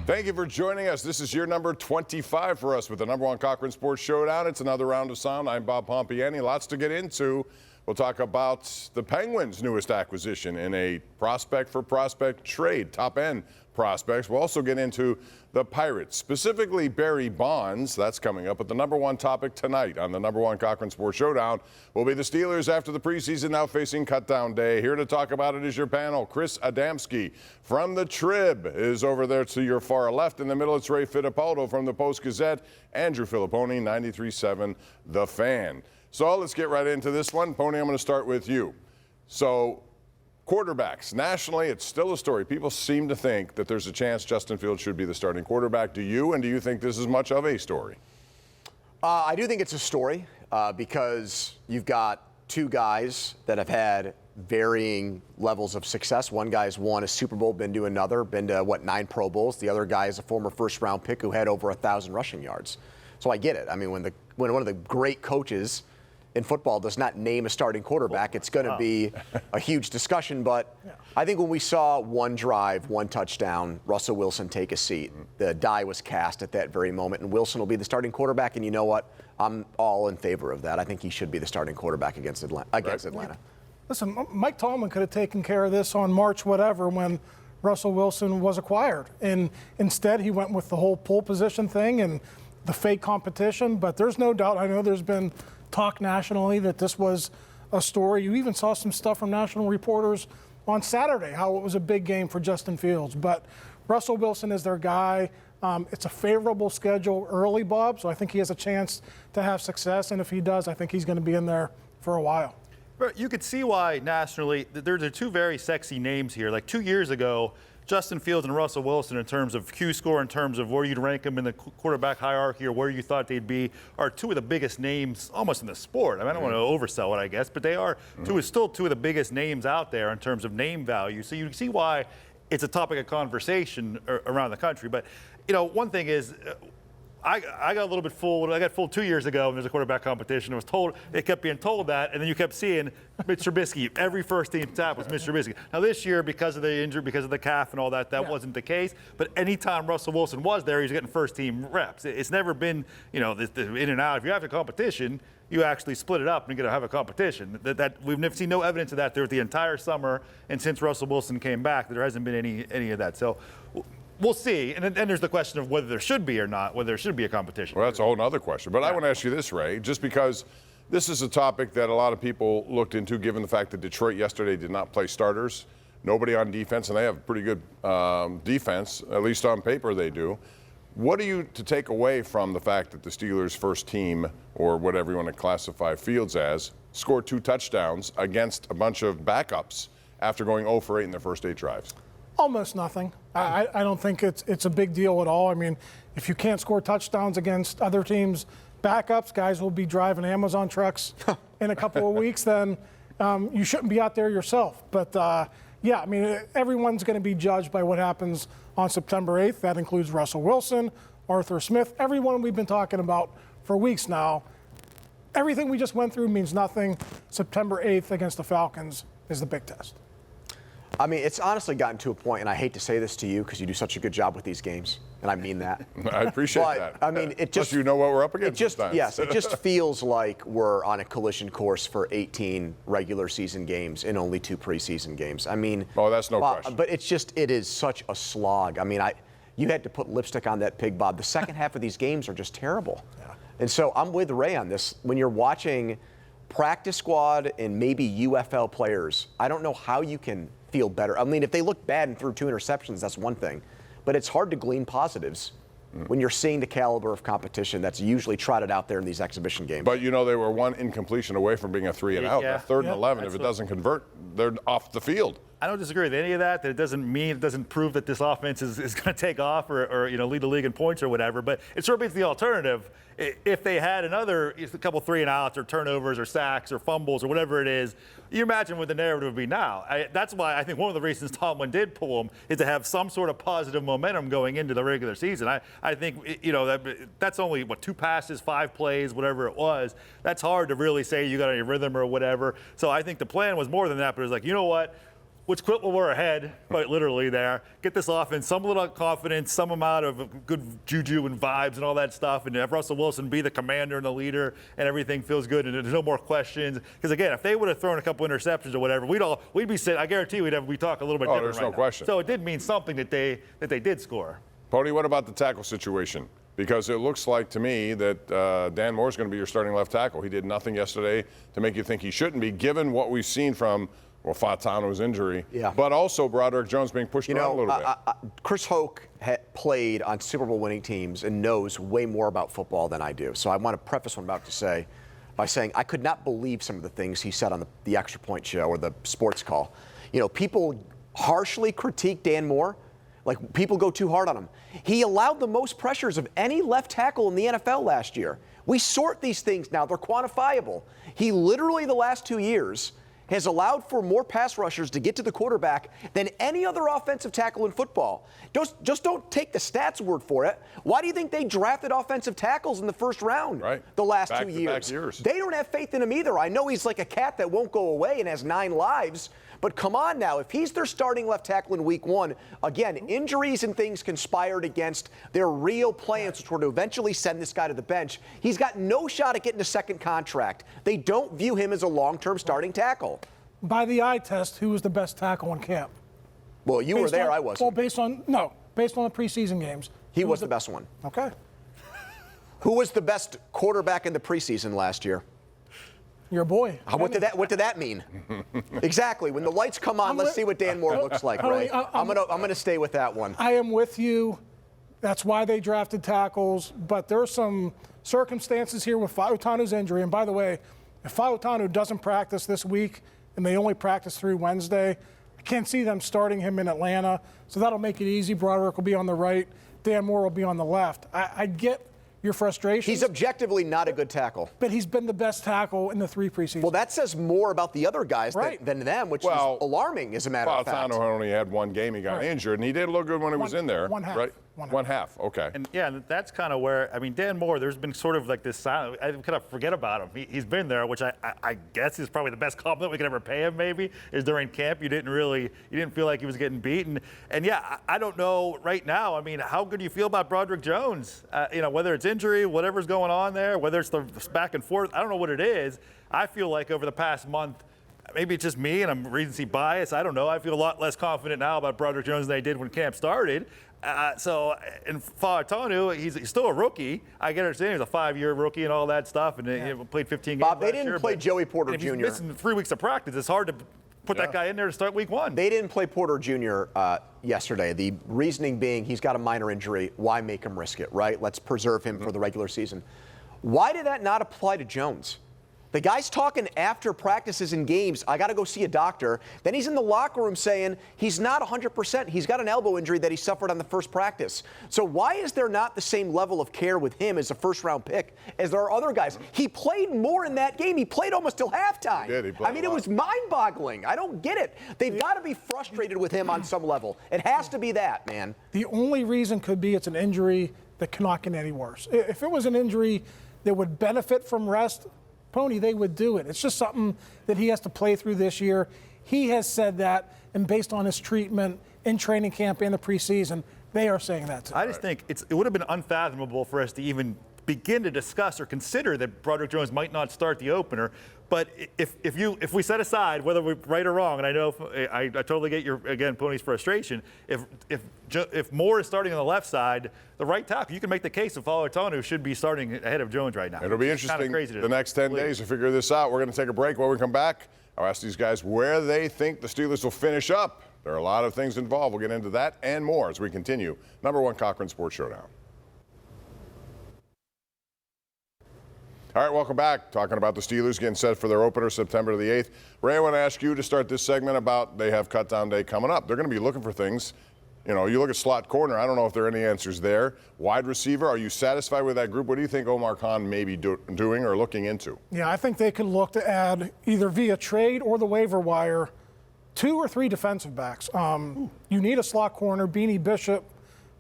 Thank you for joining us. This is year number 25 for us with the #1 Cochran Sports Showdown. It's another round of sound. I'm Bob Pompeani. Lots to get into. We'll talk about the Penguins' newest acquisition in a prospect-for-prospect trade, top-end prospects. We'll also get into the Pirates, specifically Barry Bonds. That's coming up. But the #1 topic tonight on the #1 Cochran Sports Showdown will be the Steelers after the preseason, now facing cutdown day. Here to talk about it is your panel. Chris Adamski from the Trib is over there to your far left. In the middle, it's Ray Fiittipaldo from the Post-Gazette. Andrew Fillipponi, 93.7 The Fan. So let's get right into this one. Pony, I'm going to start with you. So quarterbacks, nationally, it's still a story. People seem to think that there's a chance Justin Fields should be the starting quarterback. Do you, and do you think this is much of a story? I do think it's a story because you've got two guys that have had varying levels of success. One guy's won a Super Bowl, been to another, been to, 9 Pro Bowls. The other guy is a former first-round pick who had over 1,000 rushing yards. So I get it. I mean, when one of the great coaches in football does not name a starting quarterback, it's going to be a huge discussion. But I think when we saw one drive, one touchdown, Russell Wilson take a seat, the die was cast at that very moment, and Wilson will be the starting quarterback. And you know what? I'm all in favor of that. I think he should be the starting quarterback against Atlanta. Listen, Mike Tomlin could have taken care of this on March whatever when Russell Wilson was acquired. And instead, he went with the whole pole position thing and the fake competition. But there's no doubt, I know there's been talk nationally that this was a story. You even saw some stuff from national reporters on Saturday, how it was a big game for Justin Fields. But Russell Wilson is their guy. It's a favorable schedule early, Bob, so I think he has a chance to have success. And if he does, I think he's going to be in there for a while. But you could see why nationally there are two very sexy names here. Like 2 years ago, Justin Fields and Russell Wilson, in terms of Q score, in terms of where you'd rank them in the quarterback hierarchy or where you thought they'd be, are two of the biggest names almost in the sport. I mean, I don't want to oversell it, I guess, but they are still two of the biggest names out there in terms of name value. So you can see why it's a topic of conversation around the country. But, you know, one thing is, I got a little bit fooled. I got fooled 2 years ago when there was a quarterback competition. It kept being told that, and then you kept seeing Mitch Trubisky. Every first-team tap was Mitch Trubisky. Now this year, because of the injury, because of the calf and all that, wasn't the case. But anytime Russell Wilson was there, he was getting first-team reps. It's never been, you know, the in and out. If you have a competition, you actually split it up and you're going to have a competition. That we've never seen no evidence of that throughout the entire summer, and since Russell Wilson came back, there hasn't been any of that. So we'll see. And then there's the question of whether there should be or not, whether there should be a competition. Well, that's a whole other question. But I want to ask you this, Ray, just because this is a topic that a lot of people looked into, given the fact that Detroit yesterday did not play starters, nobody on defense, and they have pretty good defense, at least on paper they do. What are you to take away from the fact that the Steelers' first team, or whatever you want to classify Fields as, scored 2 touchdowns against a bunch of backups after going 0 for 8 in their first 8 drives? Almost nothing. I don't think it's a big deal at all. I mean, if you can't score touchdowns against other teams' backups, guys will be driving Amazon trucks in a couple of weeks, then you shouldn't be out there yourself. But, yeah, I mean, everyone's going to be judged by what happens on September 8th. That includes Russell Wilson, Arthur Smith, everyone we've been talking about for weeks now. Everything we just went through means nothing. September 8th against the Falcons is the big test. I mean, it's honestly gotten to a point, and I hate to say this to you because you do such a good job with these games, and I mean that. I appreciate that. I mean, it just, plus you know what we're up against. Yes, it just feels like we're on a collision course for 18 regular season games and only 2 preseason games. I mean, oh, that's no question. But it is such a slog. I mean, you had to put lipstick on that pig, Bob. The second half of these games are just terrible. Yeah. And so I'm with Ray on this. When you're watching practice squad and maybe UFL players, I don't know how you can feel better. I mean, if they look bad and threw 2 interceptions, that's one thing. But it's hard to glean positives when you're seeing the caliber of competition that's usually trotted out there in these exhibition games. But, you know, they were 1 incompletion away from being a 3 and out. Yeah. 3rd and 11, if it doesn't convert, they're off the field. I don't disagree with any of that. That it doesn't prove that this offense is going to take off or you know, lead the league in points or whatever. But it sort of beats the alternative. If they had a couple 3 and outs or turnovers or sacks or fumbles or whatever it is, you imagine what the narrative would be now. That's why I think one of the reasons Tomlin did pull him is to have some sort of positive momentum going into the regular season. I think, you know, that's only 2 passes, 5 plays, whatever it was. That's hard to really say you got any rhythm or whatever. So I think the plan was more than that. But it was like, you know what? Let's quit while we're ahead, quite literally there. Get this offense, some little confidence, some amount of good juju and vibes and all that stuff, and have Russell Wilson be the commander and the leader, and everything feels good, and there's no more questions. Because again, if they would have thrown a couple interceptions or whatever, we'd be sitting. I guarantee we'd talk a little bit different. There's no now. question. So it did mean something that they did score. Pony, what about the tackle situation? Because it looks like to me that Dan Moore's going to be your starting left tackle. He did nothing yesterday to make you think he shouldn't be, given what we've seen from Fiittipaldo's injury, but also Broderick Jones being pushed around a little bit. Chris Hoke played on Super Bowl winning teams and knows way more about football than I do. So I want to preface what I'm about to say by saying I could not believe some of the things he said on the Extra Point show or the sports call. People harshly critique Dan Moore. Like, people go too hard on him. He allowed the most pressures of any left tackle in the NFL last year. We sort these things now. They're quantifiable. He literally, the last 2 years, has allowed for more pass rushers to get to the quarterback than any other offensive tackle in football. Just don't take the stats word for it. Why do you think they drafted offensive tackles in the first round the last 2 years? They don't have faith in him either. I know he's like a cat that won't go away and has 9 lives, but come on now. If he's their starting left tackle in week 1, again, injuries and things conspired against their real plans, which were to eventually send this guy to the bench. He's got no shot at getting a second contract. They don't view him as a long-term starting tackle. By the eye test, who was the best tackle in camp? Well, you were there, I wasn't. Well, based on the preseason games. He was the best one. Okay. Who was the best quarterback in the preseason last year? Your boy. What did that mean? Exactly. When the lights come on, let's see what Dan Moore looks like, Ray. I'm gonna stay with that one. I am with you. That's why they drafted tackles. But there are some circumstances here with Fiittipaldo's injury. And by the way, if Fiittipaldo doesn't practice this week and they only practice through Wednesday, I can't see them starting him in Atlanta. So that'll make it easy. Broderick will be on the right. Dan Moore will be on the left. I get your frustration. He's objectively not a good tackle. But he's been the best tackle in the 3 preseasons. Well, that says more about the other guys than them, which is alarming, as a matter of fact. Fiittipaldo only had 1 game. He got injured, and he did look good when he was in there. One half. Right? One half. Okay. And that's kind of where, Dan Moore, there's been sort of like this silence. I kind of forget about him. He's been there, which I guess is probably the best compliment we could ever pay him, maybe, is during camp. You didn't feel like he was getting beaten. And I don't know right now, how good do you feel about Broderick Jones? Whether it's injury, whatever's going on there, whether it's the back and forth, I don't know what it is. I feel like over the past month, maybe it's just me and I'm recency bias. I don't know. I feel a lot less confident now about Broderick Jones than I did when camp started. In Fiittipaldo, he's still a rookie. I can understand he's a 5-year rookie and all that stuff, and he played 15 games Bob, they last didn't year, play Joey Porter if Jr. He's missing 3 weeks of practice. It's hard to put that guy in there to start week 1. They didn't play Porter Jr. Yesterday. The reasoning being he's got a minor injury. Why make him risk it, right? Let's preserve him for the regular season. Why did that not apply to Jones? The guy's talking after practices and games, I got to go see a doctor. Then he's in the locker room saying he's not 100%. He's got an elbow injury that he suffered on the first practice. So why is there not the same level of care with him as a first-round pick as there are other guys? He played more in that game. He played almost till halftime. He did. He played it was mind-boggling. I don't get it. They've got to be frustrated with him on some level. It has to be that, man. The only reason could be it's an injury that cannot get any worse. If it was an injury that would benefit from rest, Pony, they would do it. It's just something that he has to play through this year. He has said that, and based on his treatment in training camp and the preseason, they are saying that too. I just think it would have been unfathomable for us to even begin to discuss or consider that Broderick Jones might not start the opener. But if we set aside whether we're right or wrong, and I know I totally get Pony's frustration. If Moore is starting on the left side, the right tackle, you can make the case of Fiittipaldo should be starting ahead of Jones right now. It'll be interesting the next 10 days to figure this out. We're going to take a break. When we come back, I'll ask these guys where they think the Steelers will finish up. There are a lot of things involved. We'll get into that and more as we continue. #1 Cochran Sports Showdown. All right, welcome back. Talking about the Steelers getting set for their opener September the 8th. Ray, I want to ask you to start this segment about they have cut-down day coming up. They're going to be looking for things. You look at slot corner. I don't know if there are any answers there. Wide receiver, are you satisfied with that group? What do you think Omar Khan may be doing or looking into? Yeah, I think they could look to add either via trade or the waiver wire 2 or 3 defensive backs. You need a slot corner. Beanie Bishop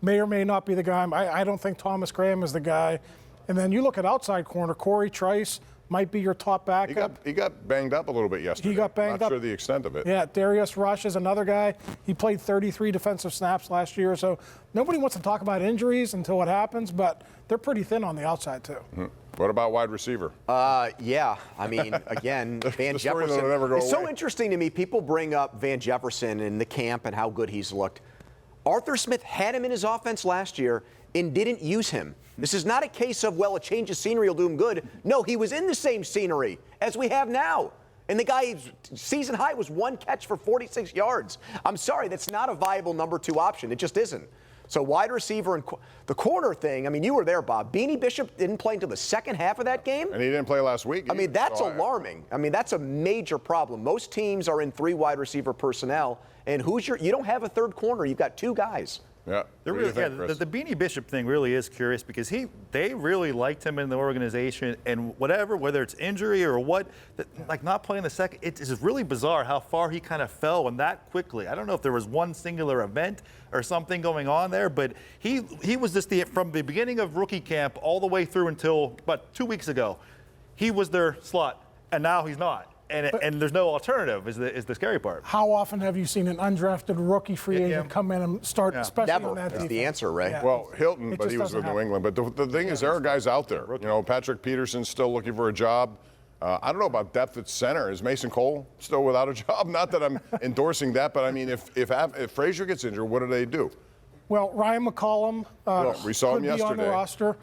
may or may not be the guy. I don't think Thomas Graham is the guy. And then you look at outside corner, Corey Trice, might be your top backup. He got banged up a little bit yesterday. He got banged Not up. sure the extent of it. Yeah, Darius Rush is another guy. He played 33 defensive snaps last year, so nobody wants to talk about injuries until it happens, but they're pretty thin on the outside too. Mm-hmm. What about wide receiver? Yeah, I mean, again, Van Jefferson. It's so interesting to me. People bring up Van Jefferson in the camp and how good he's looked. Arthur Smith had him in his offense last year and didn't use him. This is not a case of, well, a change of scenery will do him good. No, he was in the same scenery as we have now. And the guy's season high was 1 catch for 46 yards. I'm sorry, that's not a viable number 2 option. It just isn't. So wide receiver and the corner thing, I mean, you were there, Bob. Beanie Bishop didn't play until the second half of that game. And he didn't play last week. I mean, that's alarming. I mean, that's a major problem. Most teams are in 3 wide receiver personnel. And you don't have a third corner. You've got 2 guys. Yeah. The Beanie Bishop thing really is curious because they really liked him in the organization, and whether it's injury or what, like not playing the second, it's really bizarre how far he kind of fell and that quickly. I don't know if there was one singular event or something going on there, but he was just from the beginning of rookie camp all the way through until about 2 weeks ago, he was their slot, and now he's not. And there's no alternative is the scary part. How often have you seen an undrafted rookie free agent come in and start, especially Never in that is defense? the answer, Ray. Yeah. Well, Hilton, but he was with New England. But the thing is, there are guys out there. You know, Patrick Peterson's still looking for a job. I don't know about depth at center. Is Mason Cole still without a job? Not that I'm endorsing that, but I mean, if Frazier gets injured, what do they do? Well, Ryan McCollum we saw could him be on the yesterday. roster.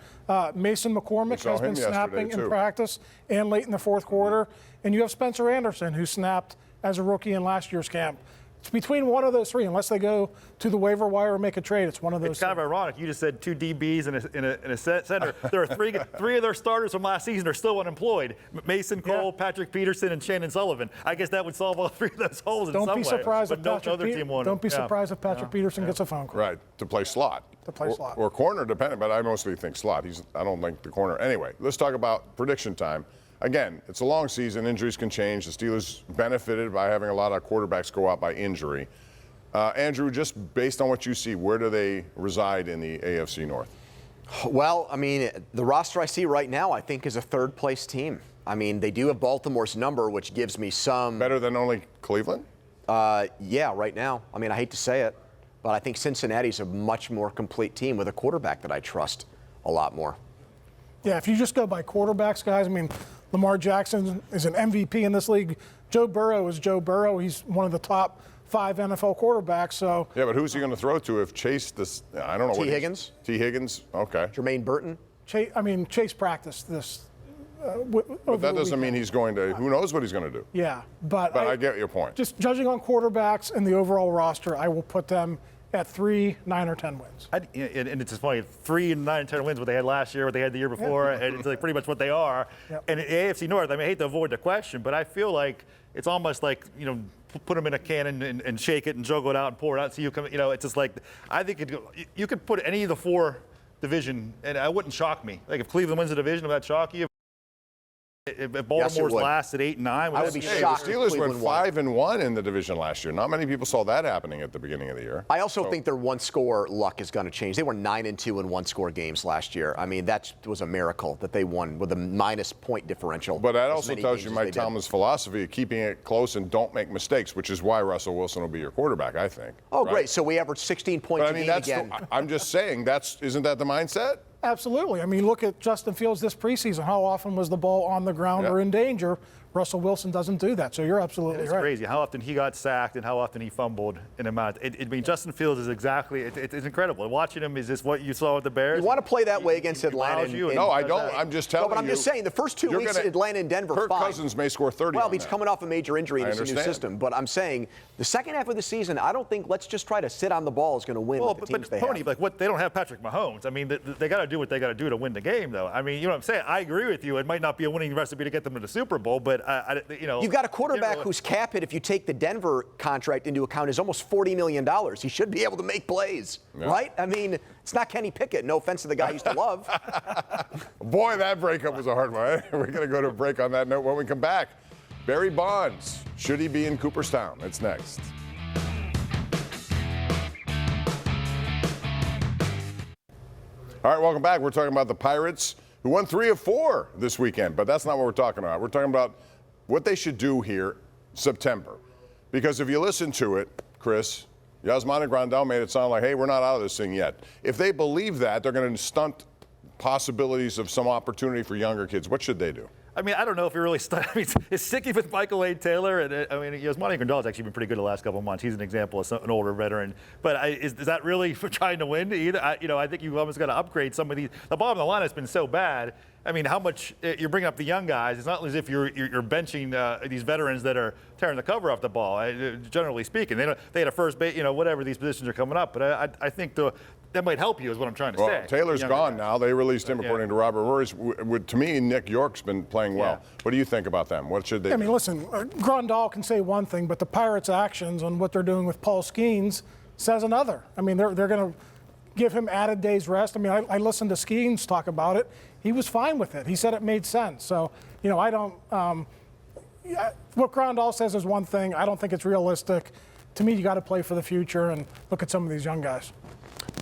Mason McCormick has been snapping in too. practice and late in the fourth quarter. And you have Spencer Anderson, who snapped as a rookie in last year's camp. It's between one of those 3, unless they go to the waiver wire or make a trade. It's one of those. It's kind of ironic. You just said 2 DBs in a center. There are 3 of their starters from last season are still unemployed. Mason Cole, Patrick Peterson, and Shannon Sullivan. I guess that would solve all 3 of those holes in some way. Don't be surprised if Patrick Patrick Peterson gets a phone call. Right, to play slot. Slot. Or corner, depending, but I mostly think slot. I don't think the corner. Anyway, let's talk about prediction time. Again, it's a long season. Injuries can change. The Steelers benefited by having a lot of quarterbacks go out by injury. Andrew, just based on what you see, where do they reside in the AFC North? Well, I mean, the roster I see right now, I think, is a third-place team. I mean, they do have Baltimore's number, which gives me some... Better than only Cleveland? Yeah, right now. I mean, I hate to say it, but I think Cincinnati's a much more complete team with a quarterback that I trust a lot more. Yeah, if you just go by quarterbacks, guys, I mean, Lamar Jackson is an MVP in this league. Joe Burrow is Joe Burrow. He's one of the top 5 NFL quarterbacks. So yeah, but who's he going to throw to if Chase? I don't know. T. Higgins. T. Higgins. Okay. Jermaine Burton. Chase practiced this. But that doesn't mean he's going to. Who knows what he's going to do? Yeah, but I get your point. Just judging on quarterbacks and the overall roster, I will put them at 3, 9, or 10 wins. And it's just funny, 3, 9, 10 wins, what they had last year, what they had the year before, and it's like pretty much what they are. Yep. And in AFC North, I mean, I hate to avoid the question, but I feel like it's almost like, you know, put them in a can and shake it and juggle it out and pour it out. So you come, you know, it's just like, I think you could put any of the 4 division, and it wouldn't shock me. Like if Cleveland wins the division, would that shock you? If Baltimore's last at 8 and 9, I would be shocked. The Steelers went 5-1 in the division last year. Not many people saw that happening at the beginning of the year. I also think their one-score luck is going to change. They were 9-2 in one-score games last year. I mean, that was a miracle that they won with a -point differential. But that also tells you Mike Tomlin's philosophy of keeping it close and don't make mistakes, which is why Russell Wilson will be your quarterback, I think. Oh, right? Great. So we averaged 16 points a game again. I'm just saying, isn't that the mindset? Absolutely. I mean, look at Justin Fields this preseason. How often was the ball on the ground or in danger? Russell Wilson doesn't do that, so you're absolutely right. It's crazy how often he got sacked and how often he fumbled in a match. I mean, Justin Fields is exactly, it's incredible. Watching him is just what you saw with the Bears. You want to play that way against Atlanta. No, I don't. I'm just telling you. No, but I'm just saying, the first 2 weeks, Atlanta and Denver, Kirk fine. Cousins may score 30. Well, he's coming off a major injury in his new understand. system. But I'm saying, the second half of the season, I don't think let's just try to sit on the ball is going to win with the teams they Pony, have. like what they don't have Patrick Mahomes. I mean, they got to do what they got to do to win the game, though. I mean, you know what I'm saying? I agree with you. It might not be a winning recipe to get them to the Super Bowl, but you know. You've got a quarterback whose cap hit, if you take the Denver contract into account, is almost $40 million. He should be able to make plays, right? I mean, it's not Kenny Pickett. No offense to the guy I used to love. Boy, that breakup was a hard one. We're going to go to a break on that note. When we come back, Barry Bonds, should he be in Cooperstown? It's next. All right, welcome back. We're talking about the Pirates who won 3 of 4 this weekend. But that's not what we're talking about. We're talking about what they should do here September. Because if you listen to it, Chris, Yasmani Grandal made it sound like, hey, we're not out of this thing yet. If they believe that, they're going to stunt possibilities of some opportunity for younger kids. What should they do? I mean, I don't know if you're really stuck. I mean, it's sticky with Michael Lane Taylor, and I mean, Yasmani Grandal has actually been pretty good the last couple of months. He's an example of an older veteran. But is that really for trying to win either? I think you've almost got to upgrade some of these. The bottom of the line has been so bad. I mean, how much you're bringing up the young guys? It's not as if you're benching these veterans that are tearing the cover off the ball. Generally speaking, they had a first base, whatever these positions are coming up. But I think that might help you, is what I'm trying to say. Taylor's gone now. They released him, according to Robert Rory's. To me, Nick York's been playing well. Yeah. What do you think about them? What should they do? I mean, listen, Grandal can say one thing, but the Pirates' actions on what they're doing with Paul Skeens says another. I mean, they're going to give him added days rest. I mean, I listened to Skeens talk about it. He was fine with it. He said it made sense. So, I don't what Grandal says is one thing. I don't think it's realistic. To me, you got to play for the future and look at some of these young guys.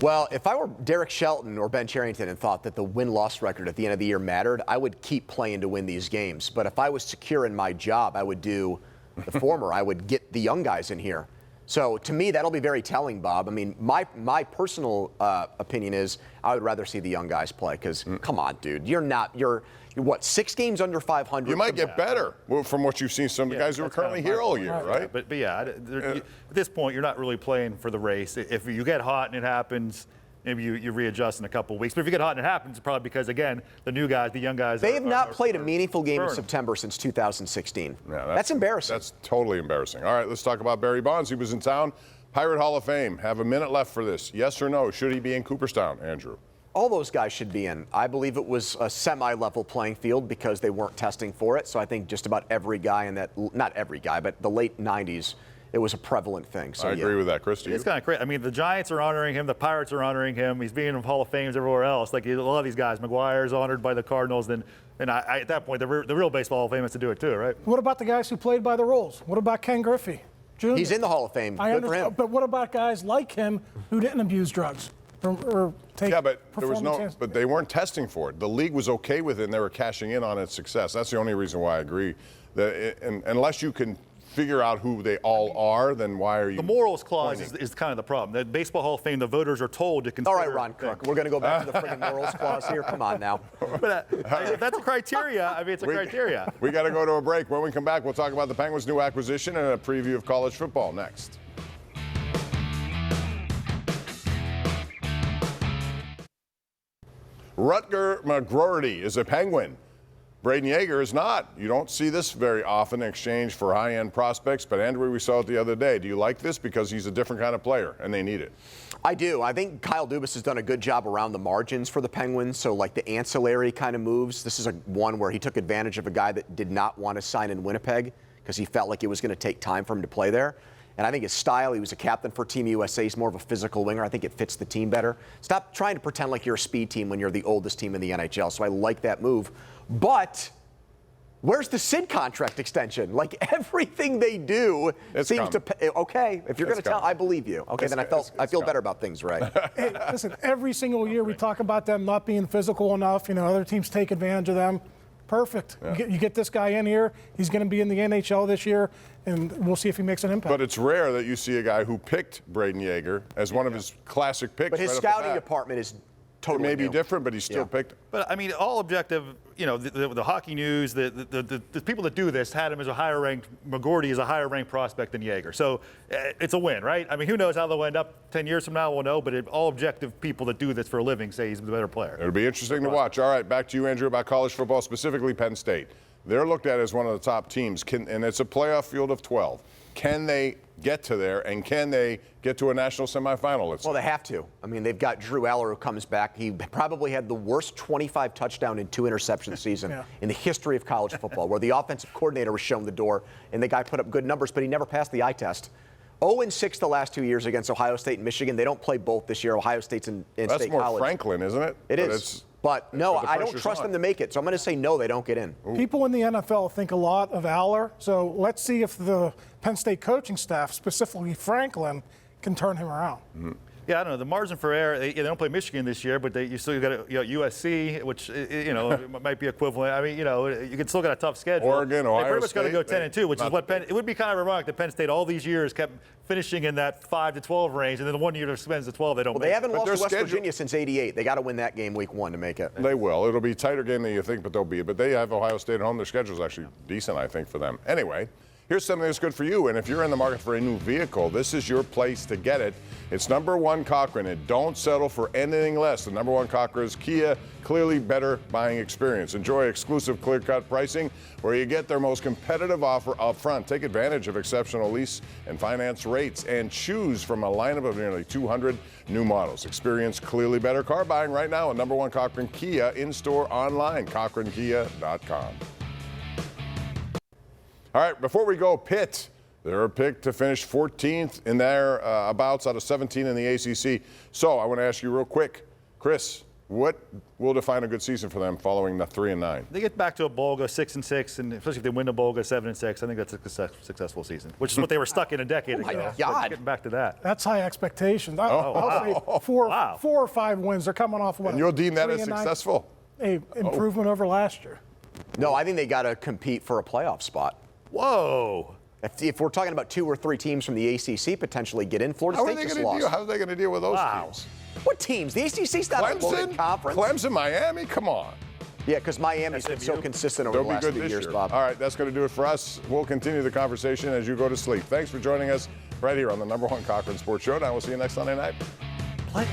Well, if I were Derek Shelton or Ben Cherington and thought that the win-loss record at the end of the year mattered, I would keep playing to win these games. But if I was secure in my job, I would do the former. I would get the young guys in here. So to me, that'll be very telling, Bob. I mean, my personal opinion is I would rather see the young guys play because, come on, dude, you're what, 6 games under 500? You might get better from what you've seen some of the guys who are currently here all year, right? But yeah, at this point, you're not really playing for the race. If you get hot and it happens, maybe you readjust in a couple of weeks. But if you get hot and it happens, it's probably because, again, the new guys, the young guys. They have not played a meaningful game in September since 2016. Yeah, that's embarrassing. That's totally embarrassing. All right, let's talk about Barry Bonds. He was in town. Pirate Hall of Fame. Have a minute left for this. Yes or no? Should he be in Cooperstown, Andrew? All those guys should be in. I believe it was a semi-level playing field because they weren't testing for it. So I think just about every guy in that, not every guy, but the late 90s, it was a prevalent thing. So I agree with that. Chris, do you? It's kind of crazy. I mean, the Giants are honoring him. The Pirates are honoring him. He's being in Hall of Fames everywhere else. Like a lot of these guys, McGuire's honored by the Cardinals. And at that point, the real baseball Hall of Fame has to do it too, right? What about the guys who played by the rules? What about Ken Griffey Jr.? He's in the Hall of Fame. Good for him. But what about guys like him who didn't abuse drugs? Or take but there was but they weren't testing for it. The league was okay with it, and they were cashing in on its success. That's the only reason why I agree. Unless you can figure out who they all are, then why are you? The morals clause is kind of the problem. The Baseball Hall of Fame, the voters are told to consider. All right, Ron Cook, we're going to go back to the friggin' morals clause here. Come on now. But that's a criteria. I mean, it's a criteria. We got to go to a break. When we come back, we'll talk about the Penguins' new acquisition and a preview of college football next. Rutger McGroarty is a Penguin. Braden Yeager is not. You don't see this very often in exchange for high-end prospects, but Andrew, we saw it the other day. Do you like this? Because he's a different kind of player, and they need it. I do. I think Kyle Dubas has done a good job around the margins for the Penguins, so like the ancillary kind of moves. This is one where he took advantage of a guy that did not want to sign in Winnipeg because he felt like it was going to take time for him to play there. And I think his style, he was a captain for Team USA. He's more of a physical winger. I think it fits the team better. Stop trying to pretend like you're a speed team when you're the oldest team in the NHL. So I like that move. But where's the Sid contract extension? Like everything they do seems to pay. Okay, if you're going to tell, I believe you. Okay, then I feel better about things, right? Hey, listen, every single year we talk about them not being physical enough. Other teams take advantage of them. Perfect. Yeah. You get this guy in here. He's going to be in the NHL this year, and we'll see if he makes an impact. But it's rare that you see a guy who picked Braden Yeager as one of his classic picks. But his scouting department is totally maybe different, but he still picked. But I mean, all objective, the hockey news, the people that do this had him as a higher ranked. McGroarty is a higher ranked prospect than Yeager, so it's a win, right? I mean, who knows how they'll end up 10 years from now? We'll know. But all objective people that do this for a living say he's the better player. It'll be interesting to watch. All right, back to you, Andrew, about college football, specifically Penn State. They're looked at as one of the top teams, and it's a playoff field of 12. Can they get to there, and can they get to a national semifinal? Well, they have to. I mean, they've got Drew Aller who comes back. He probably had the worst 25 touchdown and 2 interception season in the history of college football, where the offensive coordinator was shown the door, and the guy put up good numbers, but he never passed the eye test. 0-6 the last 2 years against Ohio State and Michigan. They don't play both this year. Ohio State's in State College. That's more Franklin, isn't it? It is. But no, I don't trust them to make it. So I'm going to say no, they don't get in. People in the NFL think a lot of Aller. So let's see if the Penn State coaching staff, specifically Franklin, can turn him around. Mm-hmm. Yeah, I don't know. The margin for error, they don't play Michigan this year, but you still got USC, which, might be equivalent. I mean, you can still got a tough schedule. Oregon, Ohio They pretty much got to State, go 10-2, which is what it would be kind of ironic that Penn State all these years kept finishing in that 5-12 range, and then the one year that spends the 12, they don't Well, make they haven't lost to West schedule- Virginia since '88. They got to win that game week 1 to make it. They will. It'll be a tighter game than you think, but they'll be. But they have Ohio State at home. Their schedule is actually decent, I think, for them. Anyway, here's something that's good for you. And if you're in the market for a new vehicle, this is your place to get it. It's #1 Cochran, and don't settle for anything less. The #1 Cochran's Kia, clearly better buying experience. Enjoy exclusive clear-cut pricing where you get their most competitive offer up front. Take advantage of exceptional lease and finance rates and choose from a lineup of nearly 200 new models. Experience clearly better car buying right now at #1 Cochran Kia, in-store, online, cochrankia.com. All right, before we go, Pitt. They're picked to finish 14th in their bouts out of 17 in the ACC. So I want to ask you real quick, Chris, what will define a good season for them following the 3-9? They get back to a bowl, go 6-6, and especially if they win the bowl, go 7-6. I think that's a successful season, which is what they were stuck in a decade ago. my So God. getting back to that. That's high expectations. I'll say Wow. 4 or 5 wins. They're coming off what? And you'll deem that as 3-9? successful? A improvement over last year. No, I think they got to compete for a playoff spot. Whoa. If we're talking about 2 or 3 teams from the ACC potentially get in, Florida How are State they just going to lost. deal? How are they going to deal with those Wow. teams? What teams? The ACC's not a loaded conference. Clemson, Miami, come on. Yeah, because Miami's been so SMU. consistent over They'll the be last good few this years, year. Bob. All right, that's going to do it for us. We'll continue the conversation as you go to sleep. Thanks for joining us right here on the #1 Cochran Sports Showdown. We'll see you next Sunday night. Play.